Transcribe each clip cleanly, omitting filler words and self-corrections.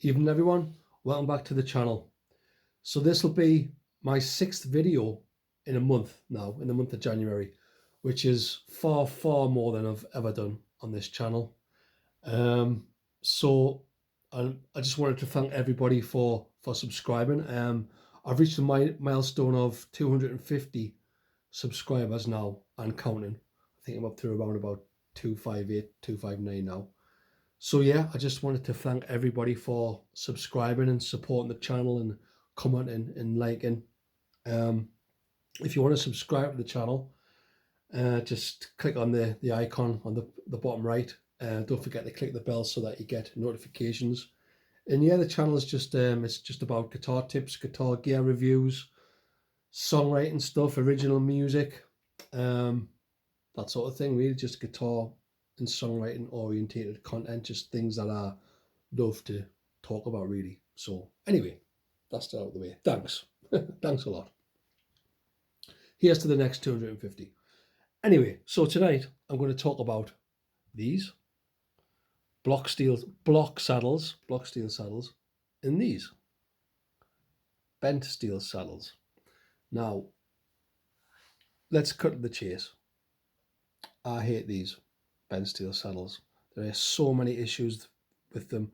Evening everyone, welcome back to the channel. So this will be my 6th video in a month now, in the month of January, which is far more than I've ever done on this channel. So I just wanted to thank everybody for subscribing. I've reached the milestone of 250 subscribers now and counting. I think I'm up to around about 258, 259 now. So yeah, I just wanted to thank everybody for subscribing and supporting the channel and commenting and liking. If you want to subscribe to the channel, just click on the icon on the bottom right. Don't forget to click the bell so that you get notifications. And yeah, the channel is just it's just about guitar tips, guitar gear reviews, songwriting stuff, original music, that sort of thing. Really, just guitar and songwriting orientated content, just things that I love to talk about really. So anyway, that's out of the way. Thanks. Thanks a lot. Here's to the next 250. Anyway, so tonight I'm going to talk about these block steel saddles, and these bent steel saddles. Now, let's cut to the chase. I hate these bent steel saddles. There are so many issues with them.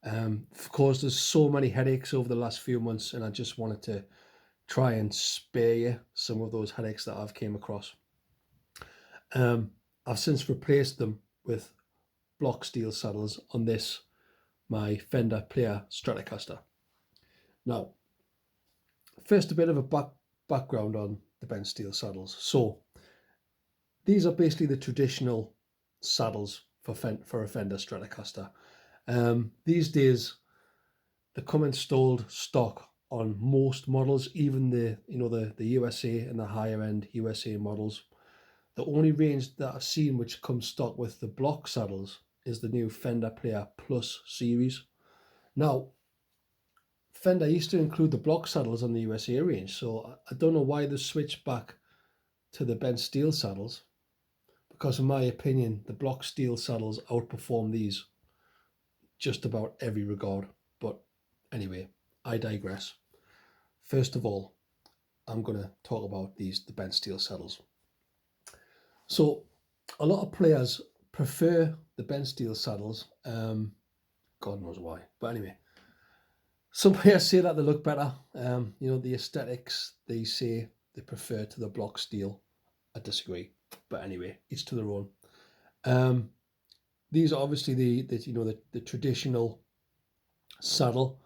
Of course, there's so many headaches over the last few months, and I just wanted to try and spare you some of those headaches that I've came across. I've since replaced them with block steel saddles on this, my Fender Stratocaster. Now, first a bit of a background on the bent steel saddles. So these are basically the traditional saddles for a Fender Stratocaster. These days they come installed stock on most models, even the USA and the higher end USA models. The only range that I've seen which comes stock with the block saddles is the new Fender Player Plus series. Now, Fender used to include the block saddles on the USA range, so I don't know why they switched back to the bent steel saddles, because in my opinion the block steel saddles outperform these just about every regard. But anyway, I digress. First of all, I'm going to talk about the bent steel saddles. So a lot of players prefer the bent steel saddles, God knows why, but anyway, some players say that they look better. The aesthetics, they say they prefer to the block steel. I disagree, but anyway, each to their own. These are obviously the traditional saddle.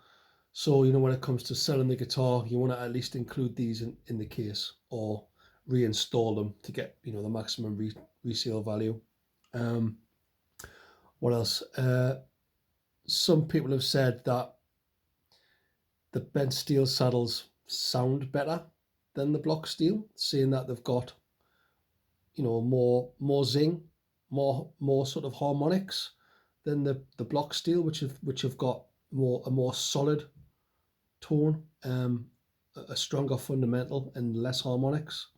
So when it comes to selling the guitar, you want to at least include these in the case, or reinstall them to get the maximum resale value. What else? Some people have said that the bent steel saddles sound better than the block steel, saying that they've got more zing, more sort of harmonics than the block steel, which have got a more solid tone, a stronger fundamental and less harmonics.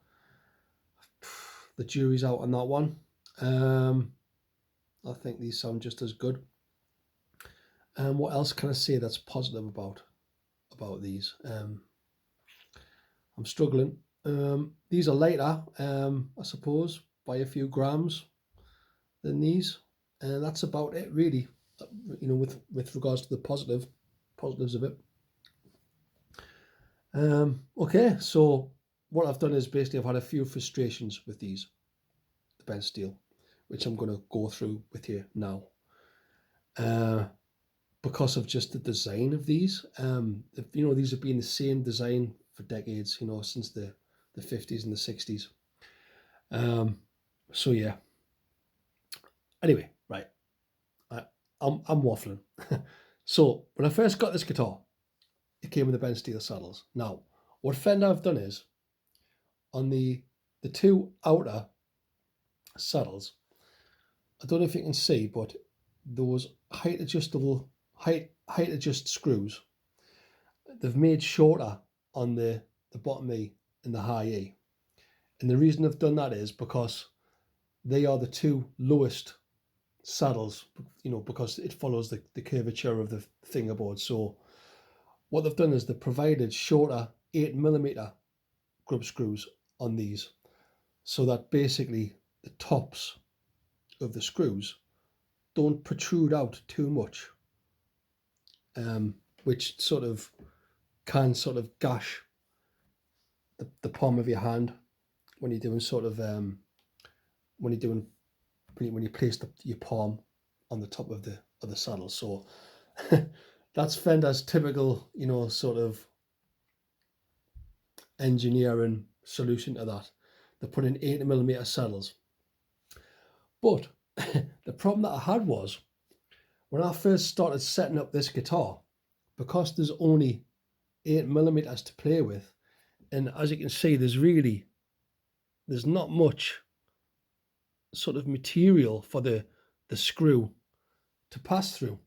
The jury's out on that one. I think these sound just as good. What else can I say that's positive about these? I'm struggling. These are lighter, I suppose, by a few grams than these, and that's about it really. With regards to the positives of it. Okay, so what I've done is basically I've had a few frustrations with the bent steel, which I'm going to go through with you now. Because of just the design of these. These have been the same design for decades, since the 50s and the 60s. So yeah. Anyway, right. I'm waffling. So when I first got this guitar, it came with the bent steel saddles. Now, what Fender have done is, on the two outer saddles, I don't know if you can see, but those height adjust screws, they've made shorter on the bottom E and the high E. And the reason they've done that is because they are the two lowest saddles, because it follows the curvature of the fingerboard. So what they've done is they've provided shorter 8mm grub screws on these, so that basically the tops of the screws don't protrude out too much, which sort of can sort of gash the palm of your hand when you're doing when you're doing when you place your palm on the top of the saddle. So that's Fender's typical, sort of engineering solution to that. They put in 8mm saddles. But the problem that I had was when I first started setting up this guitar, because there's only 8mm to play with, and as you can see, there's not much sort of material for the screw to pass through.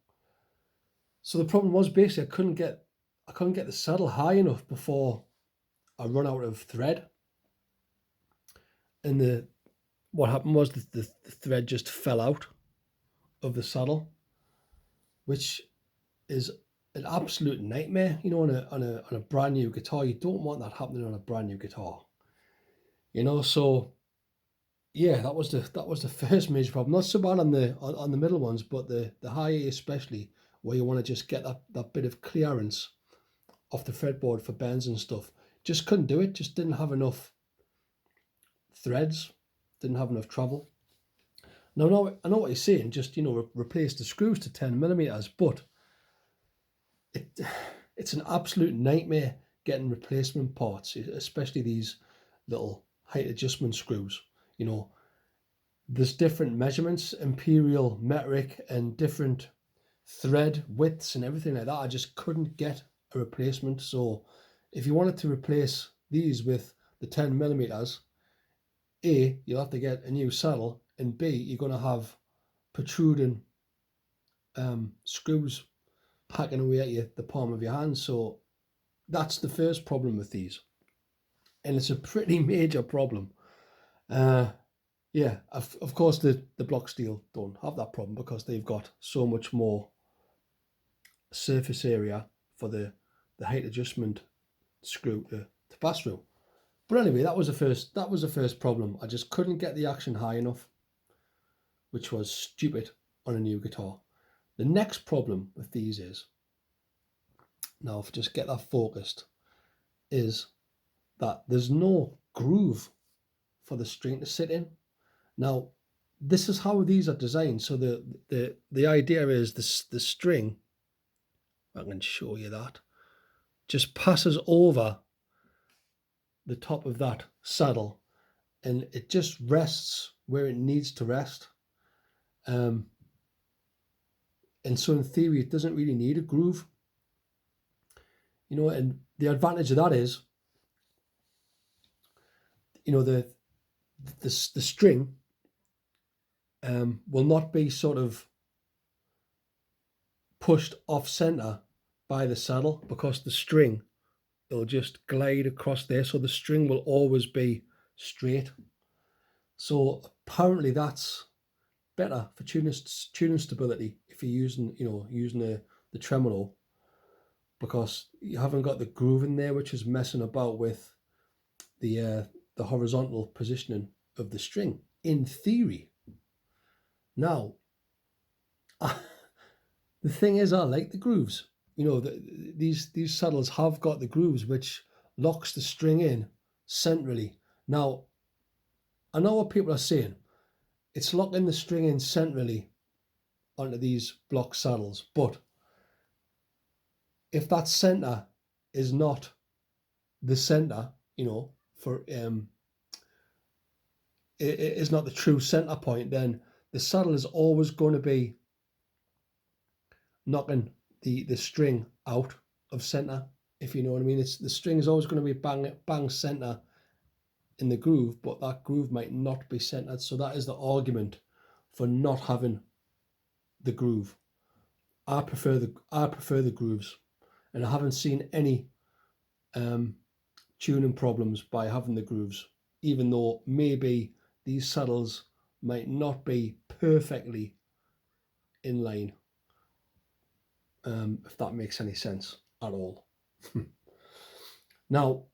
So the problem was basically I couldn't get the saddle high enough before I run out of thread. And what happened was the thread just fell out of the saddle, which is an absolute nightmare. On a brand new guitar, you don't want that happening on a brand new guitar. So yeah, that was the first major problem. Not so bad on the middle ones, but the high A especially, where you want to just get that bit of clearance off the fretboard for bends and stuff. Just couldn't do it. Just didn't have enough threads. Didn't have enough travel. Now, I know what you're saying. Just replace the screws to 10mm, but it's an absolute nightmare getting replacement parts, especially these little height adjustment screws. There's different measurements, imperial, metric, and different thread widths and everything like that. I just couldn't get a replacement. So if you wanted to replace these with the 10mm, A, you'll have to get a new saddle, and B, you're going to have protruding screws hacking away at the palm of your hand. So that's the first problem with these, and it's a pretty major problem. Yeah, of course the block steel don't have that problem because they've got so much more surface area for the height adjustment screw to pass through. But anyway, that was the first problem. I just couldn't get the action high enough, which was stupid on a new guitar. The next problem with these is, now if I just get that focused, is that there's no groove for the string to sit in. Now, this is how these are designed. So the idea is the string, I can show you that, just passes over the top of that saddle, and it just rests where it needs to rest. And so in theory, it doesn't really need a groove. And the advantage of that is, the string will not be sort of pushed off center by the saddle, because the string will just glide across there, so the string will always be straight. So apparently that's better for tuning stability if you're using the tremolo, because you haven't got the groove in there, which is messing about with the horizontal positioning of the string, in theory. Now, the thing is, I like the grooves. These saddles have got the grooves, which locks the string in centrally. Now, I know what people are saying. It's locking the string in centrally onto these block saddles, but if that center is not the center, for it is not the true center point, then the saddle is always going to be knocking the string out of center, if you know what I mean. It's the string is always going to be bang center in the groove, but that groove might not be centered. So that is the argument for not having the groove. I prefer the grooves, and I haven't seen any tuning problems by having the grooves, even though maybe these saddles might not be perfectly in line, if that makes any sense at all. Now,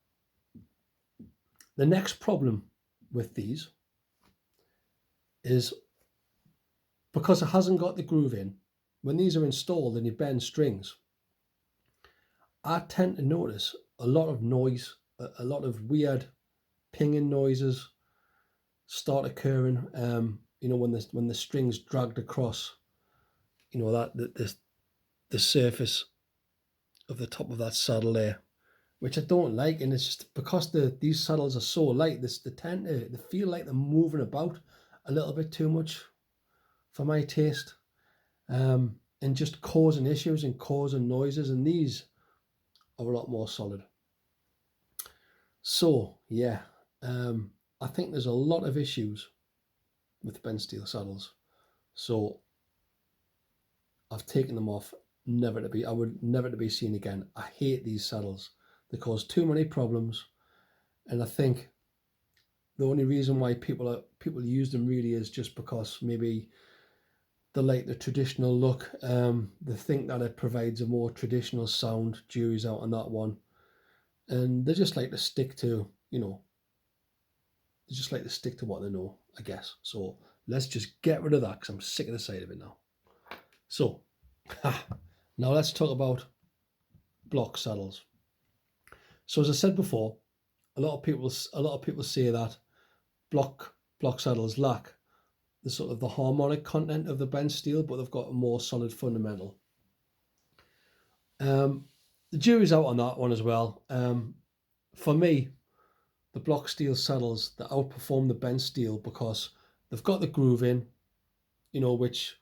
the next problem with these is because it hasn't got the groove in, when these are installed and you bend strings, I tend to notice a lot of noise, a lot of weird pinging noises start occurring. When the strings dragged across, that the surface of the top of that saddle there, which I don't like, and it's just because these saddles are so light, they feel like they're moving about a little bit too much for my taste, and just causing issues and causing noises. And these are a lot more solid. So yeah, I think there's a lot of issues with bent steel saddles. So I've taken them off, I would never to be seen again. I hate these saddles. They cause too many problems, and I think the only reason why people use them really is just because maybe they like the traditional look. They think that it provides a more traditional sound. Jury's out on that one, and they just like to stick to what they know, I guess. So let's just get rid of that because I'm sick of the sight of it now. So now let's talk about block saddles. So as I said before, a lot of people say that block saddles lack the sort of the harmonic content of the bent steel, but they've got a more solid fundamental. The jury's out on that one as well. For me, the block steel saddles that outperform the bent steel because they've got the groove in, which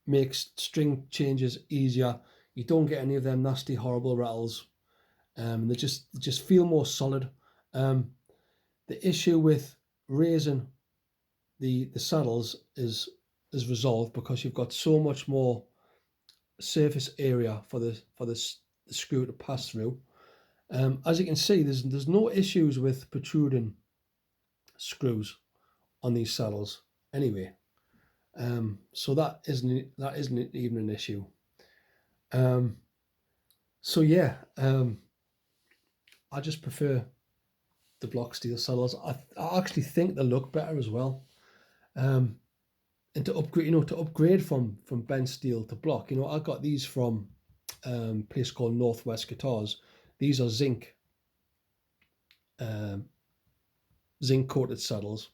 makes string changes easier. You don't get any of them nasty, horrible rattles. They just feel more solid. The issue with raising the saddles is resolved because you've got so much more surface area for the screw to pass through. As you can see, there's no issues with protruding screws on these saddles anyway. So that isn't even an issue. So yeah, I just prefer the block steel saddles. I actually think they look better as well. And to upgrade from bent steel to block, I got these from a place called Northwest Guitars. These are zinc coated saddles.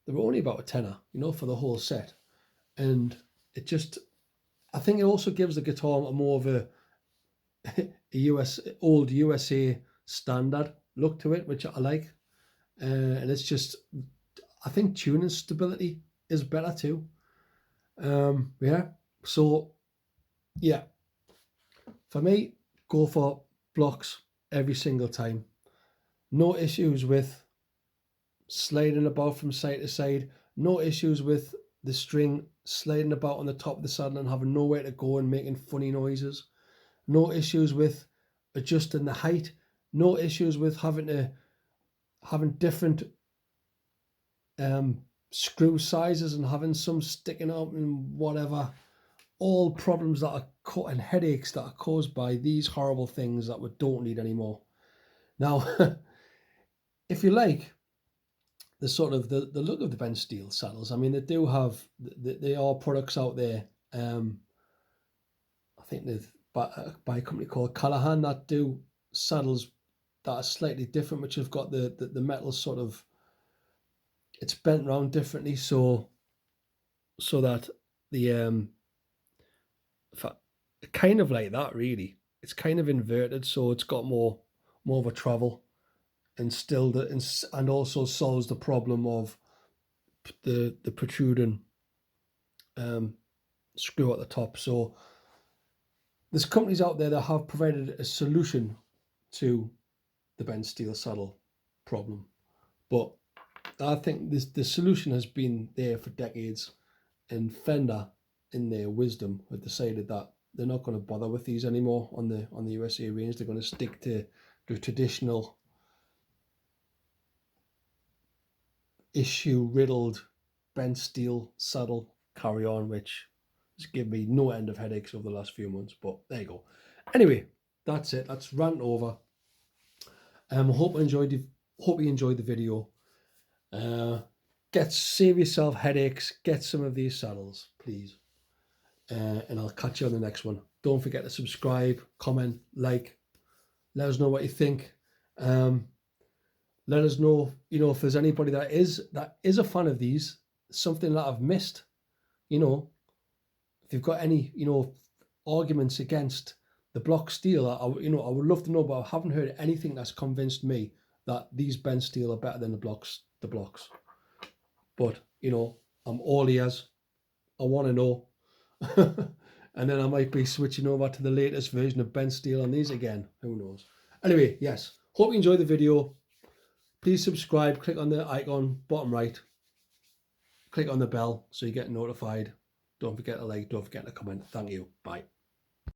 They were only about a tenner, for the whole set, and I think it also gives the guitar a more of a old USA standard look to it, which I like. And it's just, I think tuning stability is better too. Yeah. So yeah, for me, go for blocks every single time. No issues with sliding about from side to side. No issues with the string sliding about on the top of the saddle and having nowhere to go and making funny noises. No issues with adjusting the height. No issues with having different screw sizes and having some sticking out and whatever. All problems that are and headaches that are caused by these horrible things that we don't need anymore. Now, if you like the sort of the look of the bent steel saddles, I mean, they are products out there. I think by a company called Callahan that do saddles that are slightly different, which have got the metal sort of, it's bent around differently, so that the kind of like that really. It's kind of inverted, so it's got more of a travel, and still and also solves the problem of the protruding screw at the top. So there's companies out there that have provided a solution to the bent steel saddle problem, but I think the solution has been there for decades, and Fender, in their wisdom, have decided that they're not going to bother with these anymore on the USA range. They're going to stick to the traditional issue riddled bent steel saddle carry on, which It's given me no end of headaches over the last few months, but there you go. Anyway, that's it. That's rant over. Hope you enjoyed the video. Save yourself headaches. Get some of these saddles, please. And I'll catch you on the next one. Don't forget to subscribe, comment, like. Let us know what you think. Let us know, if there's anybody that is a fan of these, something that I've missed. If you've got any, arguments against the block steel, I would love to know, but I haven't heard anything that's convinced me that these bent steel are better than the blocks. But, I'm all ears. I want to know. And then I might be switching over to the latest version of bent steel on these again. Who knows? Anyway, yes. Hope you enjoyed the video. Please subscribe. Click on the icon bottom right. Click on the bell so you get notified. Don't forget to like. Don't forget to comment. Thank you. Bye.